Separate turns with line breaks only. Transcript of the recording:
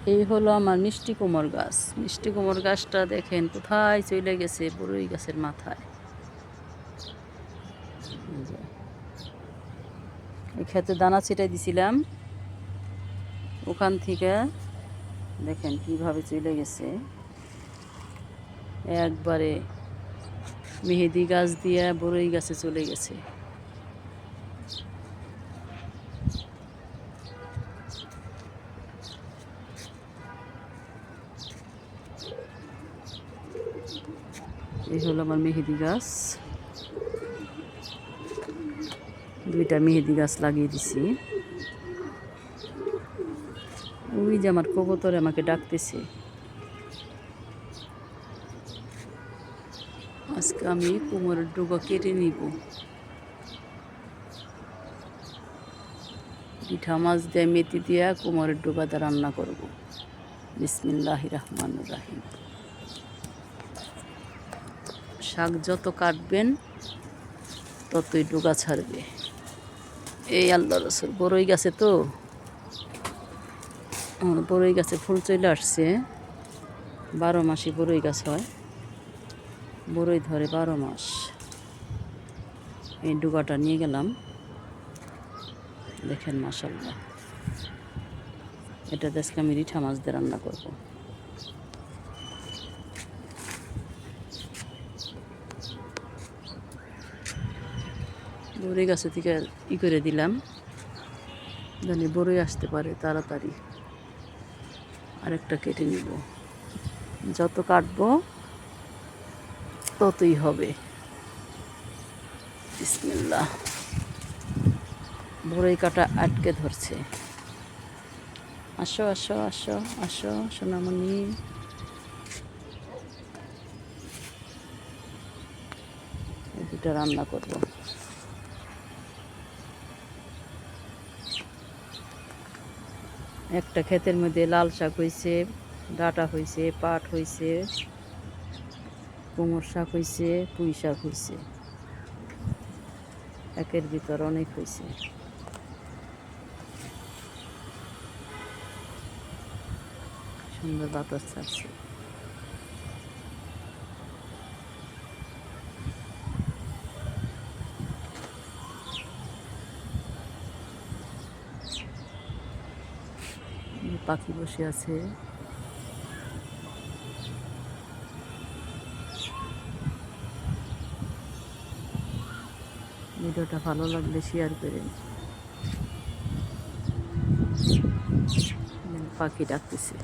এই হলো আমার মিষ্টি কুমড় গাছ। মিষ্টি কুমড় গাছটা দেখেন কোথায় চলে গেছে, বড়ই গাছের মাথায়। এই ক্ষেতে দানা ছিটাই দিছিলাম, ওখান থেকে দেখেন কিভাবে চলে গেছে একবারে মেহেদি গাছ দিয়ে বড়ই গাছে চলে গেছে। এই হলো আমার মেহেদি গাছ। দুইটা মেহেদি গাছ লাগিয়ে দিছি। ওই যে আমার কবুতর আমাকে ডাকতেছে। আজকে আমি কুমড়োর ডুগা কেটে নিব। পিঠা মাছ দিয়ে মেথি দিয়ে কুমড়োর ডুগাটা রান্না করব। বিসমিল্লাহির রহমানির রহিম। শাক যত কাটবেন ততই ডুগা ছাড়বে। এই আল্লাহ রসুল বড়ই গাছে তো বড়ই গাছে ফুল চলে আসছে। 12 মাসই বড়ই গাছ হয়, বড়ই ধরে 12 মাস। এই ডুগাটা নিয়ে গেলাম, দেখেন মাশাআল্লাহ। এটা আজকে আমি রিঠা মাছ দিয়ে রান্না করব। বড়ই গাছে থেকে করে দিলাম, জানি বড়ই আসতে পারে তাড়াতাড়ি। আরেকটা কেটে নিব, যত কাটবো ততই হবে। বিসমিল্লাহ। বড়ই কাটা আটকে ধরছে। আসো আসো আসো আসো সোনামণি। এই দুটো রান্না করব। একটা ক্ষেতের মধ্যে লাল শাক হয়েছে, ডাঁটা হয়েছে, পাট হয়েছে, কুমড় শাক হয়েছে, পুঁই শাক হয়েছে। একের ভিতর অনেক হয়েছে। সুন্দর বাতাস ছাড়ছে। পাখি বসে আছে। ভিডিওটা ভালো লাগলে শেয়ার করেন। পাখি ডাকতেছে।